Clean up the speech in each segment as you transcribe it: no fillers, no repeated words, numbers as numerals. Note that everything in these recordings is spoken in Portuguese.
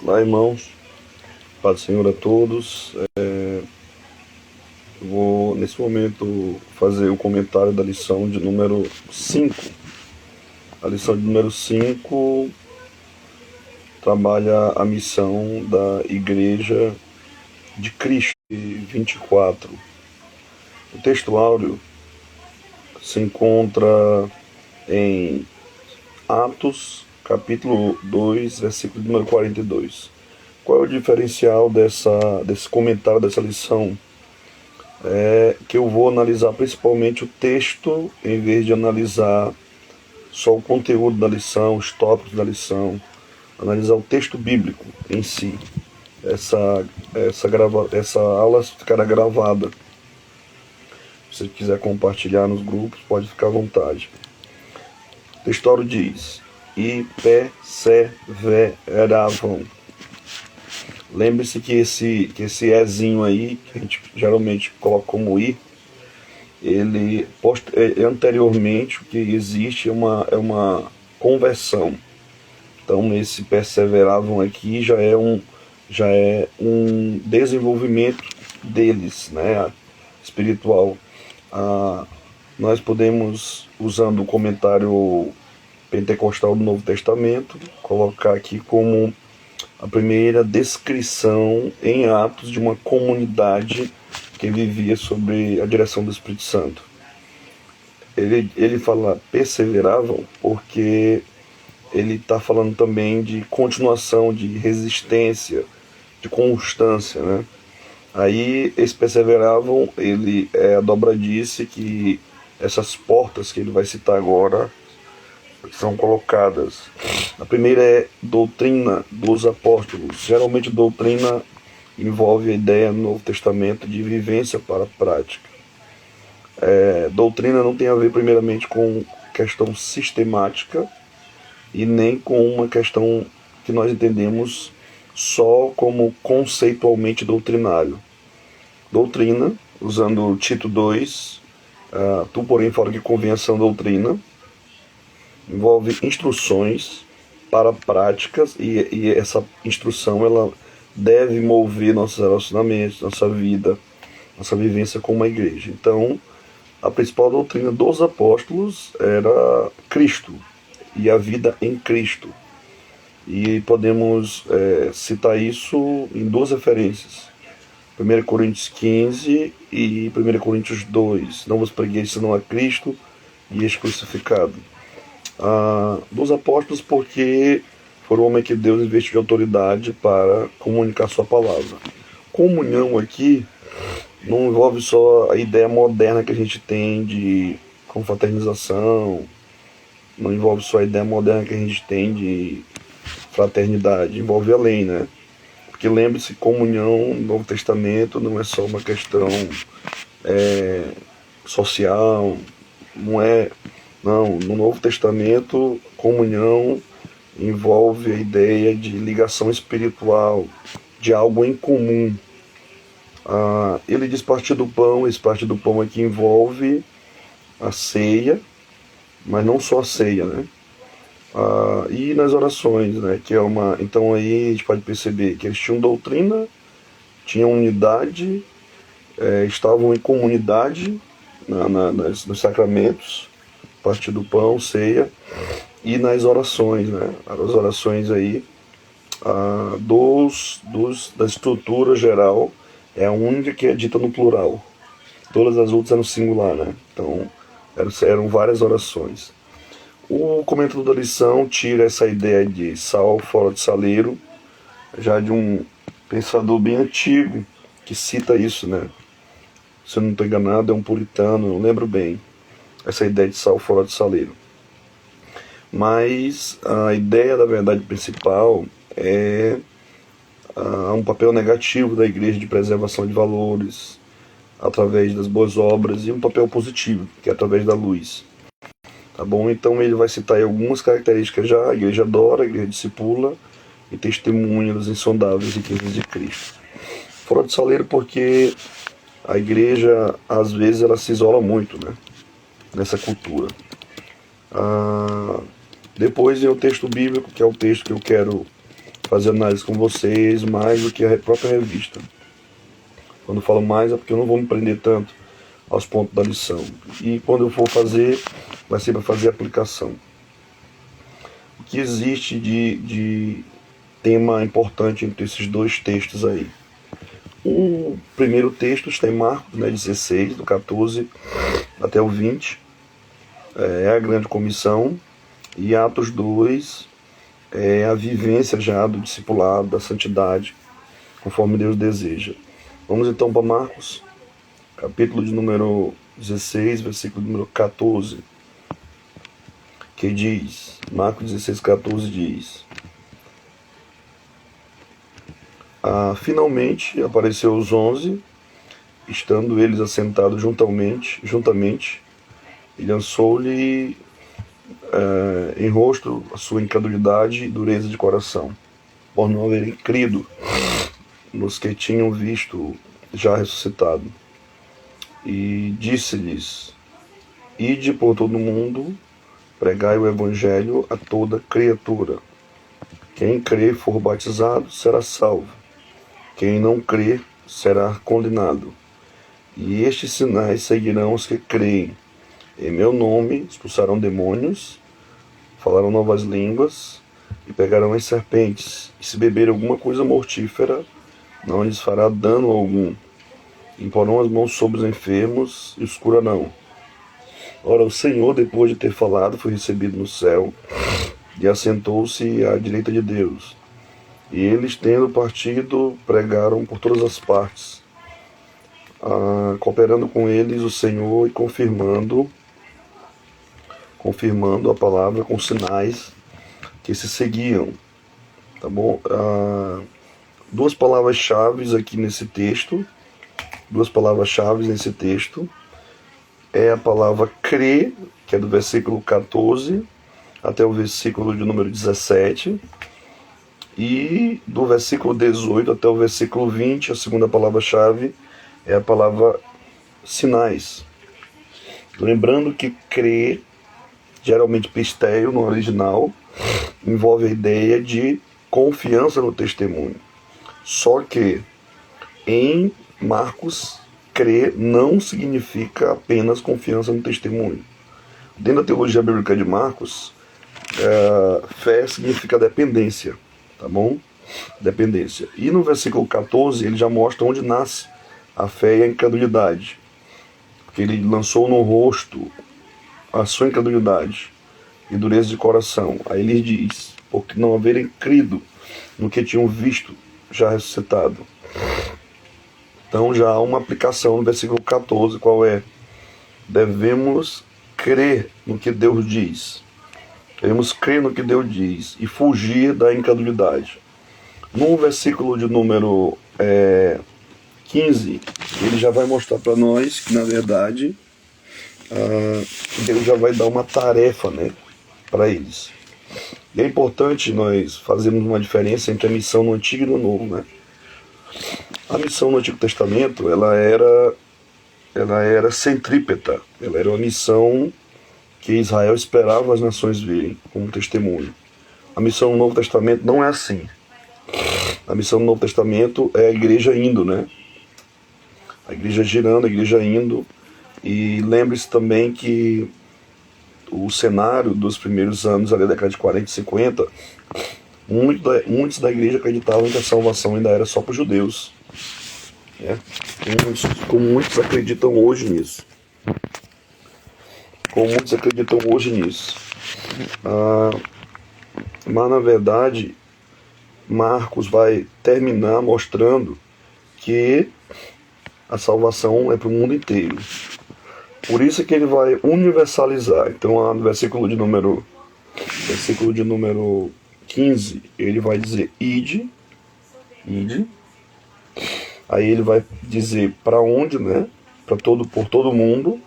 Olá, irmãos. Paz do Senhor a todos. Vou, nesse momento, fazer o comentário da lição de número 5. A lição de número 5 trabalha a missão da Igreja de Cristo, 24. O texto áureo se encontra em Atos, capítulo 2, versículo número 42. Qual é o diferencial desse comentário, dessa lição? É que eu vou analisar principalmente o texto, em vez de analisar só o conteúdo da lição, os tópicos da lição, analisar o texto bíblico em si. Essa aula ficará gravada. Se você quiser compartilhar nos grupos, pode ficar à vontade. O texto diz: e perseveravam. Lembre-se que esse ezinho aí, que a gente geralmente coloca como i, ele anteriormente o que existe é uma conversão. Então esse perseveravam aqui já é um desenvolvimento deles, né, espiritual. Nós podemos, usando o comentário pentecostal do Novo Testamento, colocar aqui como a primeira descrição em Atos de uma comunidade que vivia sob a direção do Espírito Santo. Ele fala perseveravam porque ele está falando também de continuação, de resistência, de constância, né? Aí eles perseveravam, ele é a dobradice que essas portas que ele vai citar agora são colocadas. A primeira é doutrina dos apóstolos. Geralmente doutrina envolve a ideia no Novo Testamento de vivência para a prática. Doutrina não tem a ver primeiramente com questão sistemática e nem com uma questão que nós entendemos só como conceitualmente doutrinário. Doutrina, usando o Tito 2, tu porém fala que convém a sã doutrina, envolve instruções para práticas e essa instrução ela deve mover nossos relacionamentos, nossa vida, nossa vivência como uma igreja. Então, a principal doutrina dos apóstolos era Cristo e a vida em Cristo. E podemos citar isso em duas referências. 1 Coríntios 15 e 1 Coríntios 2. Não vos preguei senão a Cristo e este crucificado. Dos apóstolos, porque foram homens que Deus investiu de autoridade para comunicar sua palavra. Comunhão aqui não envolve só a ideia moderna que a gente tem de confraternização, não envolve só a ideia moderna que a gente tem de fraternidade, envolve além, né? Porque lembre-se, comunhão no Novo Testamento não é só uma questão social, não, no Novo Testamento, comunhão envolve a ideia de ligação espiritual, de algo em comum. Ele diz partir do pão, esse partir do pão aqui envolve a ceia, mas não só a ceia, né? E nas orações, né? Que é uma. Então aí a gente pode perceber que eles tinham doutrina, tinham unidade, estavam em comunidade nos sacramentos, partir do pão, ceia, e nas orações, né? As orações aí da estrutura geral é a única que é dita no plural. Todas as outras eram singular, né? Então eram várias orações. O comentário da lição tira essa ideia de sal fora de saleiro, já de um pensador bem antigo que cita isso, né? Se eu não estou enganado, é um puritano, não lembro bem, essa ideia de sal fora de saleiro. Mas a ideia da verdade principal é um papel negativo da igreja de preservação de valores através das boas obras e um papel positivo, que é através da luz. Tá bom? Então ele vai citar aí algumas características já: a igreja adora, a igreja discipula e testemunha das insondáveis riquezas de Cristo. Fora de saleiro porque a igreja, às vezes, ela se isola muito, né, nessa cultura. Depois vem o texto bíblico, que é o texto que eu quero fazer análise com vocês mais do que a própria revista. Quando eu falo mais é porque eu não vou me prender tanto aos pontos da lição. E quando eu for fazer, vai ser para fazer aplicação. O que existe de tema importante entre esses dois textos aí? O primeiro texto está em Marcos, 16, do 14 até o 20, é a grande comissão, e Atos 2 é a vivência já do discipulado, da santidade, conforme Deus deseja. Vamos então para Marcos, capítulo de número 16, versículo número 14, que diz, Marcos 16, 14 diz: finalmente apareceu os 11, estando eles assentados juntamente, e lançou-lhe em rosto a sua incredulidade e dureza de coração, por não haverem crido nos que tinham visto já ressuscitado. E disse-lhes: ide por todo o mundo, pregai o evangelho a toda criatura. Quem crer e for batizado será salvo. Quem não crer será condenado. E estes sinais seguirão os que creem. Em meu nome expulsarão demônios, falarão novas línguas, e pegarão as serpentes. E se beber alguma coisa mortífera, não lhes fará dano algum. Imporão as mãos sobre os enfermos e os curarão. Ora, o Senhor, depois de ter falado, foi recebido no céu e assentou-se à direita de Deus. E eles, tendo partido, pregaram por todas as partes, cooperando com eles o Senhor e confirmando a palavra com sinais que se seguiam. Tá bom? Duas palavras-chave aqui nesse texto. É a palavra crer, que é do versículo 14 até o versículo de número 17. E do versículo 18 até o versículo 20, a segunda palavra-chave é a palavra sinais. Lembrando que crer, geralmente pisteio no original, envolve a ideia de confiança no testemunho. Só que em Marcos, crer não significa apenas confiança no testemunho. Dentro da teologia bíblica de Marcos, fé significa dependência, tá bom? Dependência. E no versículo 14 ele já mostra onde nasce a fé e a incredulidade. Porque ele lançou no rosto a sua incredulidade e dureza de coração. Aí ele diz: porque não haverem crido no que tinham visto já ressuscitado. Então já há uma aplicação no versículo 14, qual é? Devemos crer no que Deus diz. Devemos crer no que Deus diz e fugir da incredulidade. No versículo de número 15, ele já vai mostrar para nós que, na verdade, Deus já vai dar uma tarefa, né, para eles. E é importante nós fazermos uma diferença entre a missão no Antigo e no Novo, né? A missão no Antigo Testamento, ela era centrípeta. Ela era uma missão que Israel esperava as nações verem como testemunho. A missão no Novo Testamento não é assim. A missão no Novo Testamento é a igreja indo, né? A igreja girando, a igreja indo. E lembre-se também que o cenário dos primeiros anos, ali da década de 40 e 50, muitos da igreja acreditavam que a salvação ainda era só para os judeus. Né? Como muitos acreditam hoje nisso. Mas, na verdade, Marcos vai terminar mostrando que a salvação é para o mundo inteiro. Por isso que ele vai universalizar. Então, lá no versículo de número 15, ele vai dizer ide. Aí ele vai dizer para onde, né? Por todo mundo.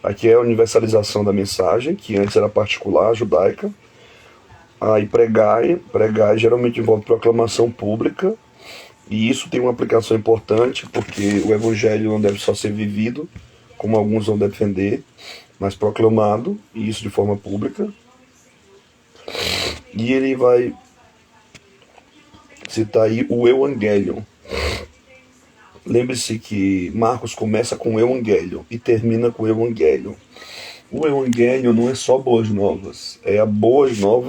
Aqui é a universalização da mensagem, que antes era particular, judaica. Aí pregar geralmente envolve proclamação pública. E isso tem uma aplicação importante, porque o evangelho não deve só ser vivido, como alguns vão defender, mas proclamado, e isso de forma pública. E ele vai citar aí o Evangelion. Lembre-se que Marcos começa com o Evangelion e termina com o Evangelion. O Evangelho não é só boas novas,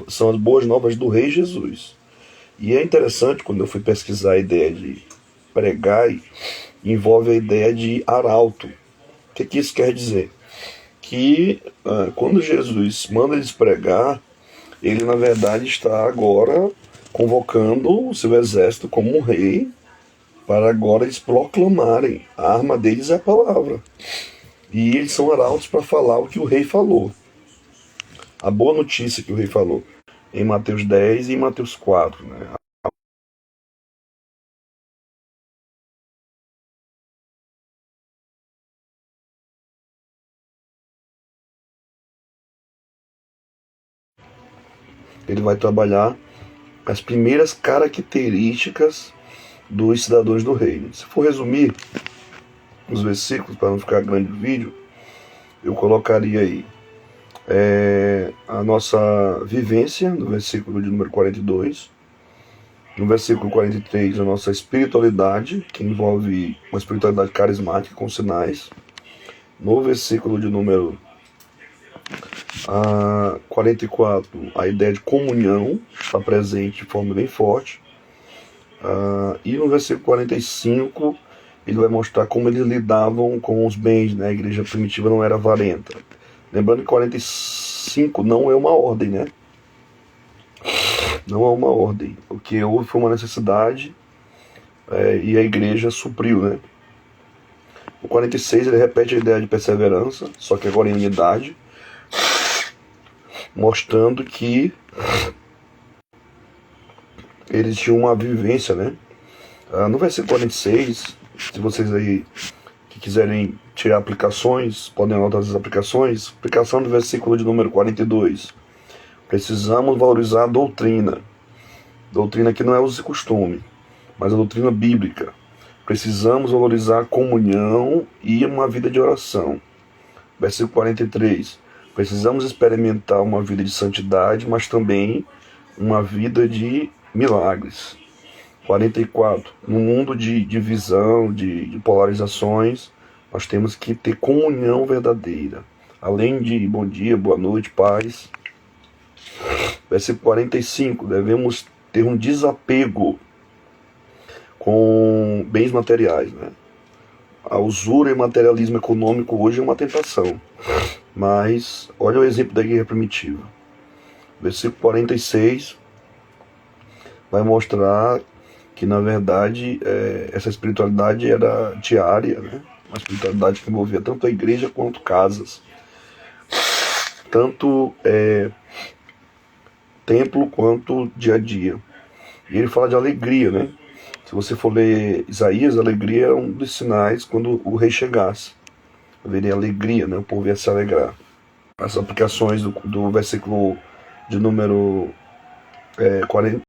são as boas novas do Rei Jesus. E é interessante, quando eu fui pesquisar a ideia de pregar, envolve a ideia de arauto. O que isso quer dizer? Que quando Jesus manda eles pregar, ele na verdade está agora convocando o seu exército como um rei, para agora eles proclamarem. A arma deles é a palavra. E eles são arautos para falar o que o rei falou. A boa notícia que o rei falou. Em Mateus 10 e em Mateus 4. Né? Ele vai trabalhar as primeiras características dos cidadãos do reino. Se for resumir os versículos, para não ficar grande o vídeo, eu colocaria aí a nossa vivência, no versículo de número 42. No versículo 43, a nossa espiritualidade, que envolve uma espiritualidade carismática com sinais. No versículo de número 44, a ideia de comunhão está presente de forma bem forte. E no versículo 45, ele vai mostrar como eles lidavam com os bens, né? A igreja primitiva não era avarenta. Lembrando que 45 não é uma ordem, né? Não é uma ordem. O que houve foi uma necessidade e a igreja supriu, né? O 46 ele repete a ideia de perseverança, só que agora em unidade, mostrando que eles tinham uma vivência, né? No versículo 46, se vocês aí que quiserem tirar aplicações, podem anotar as aplicações. Aplicação do versículo de número 42. Precisamos valorizar a doutrina. Doutrina que não é uso e costume, mas a doutrina bíblica. Precisamos valorizar a comunhão e uma vida de oração. Versículo 43. Precisamos experimentar uma vida de santidade, mas também uma vida de milagres. 44. No mundo de divisão, de polarizações, nós temos que ter comunhão verdadeira. Além de bom dia, boa noite, paz. Versículo 45. Devemos ter um desapego com bens materiais, né? A usura e materialismo econômico hoje é uma tentação. Mas olha o exemplo da igreja primitiva. Versículo 46 vai mostrar que na verdade essa espiritualidade era diária, né? Uma espiritualidade que envolvia tanto a igreja quanto casas, tanto templo quanto dia a dia. E ele fala de alegria, né? Se você for ler Isaías, a alegria é um dos sinais quando o rei chegasse. Haveria alegria, né? O povo ia se alegrar. As aplicações do versículo de número 40.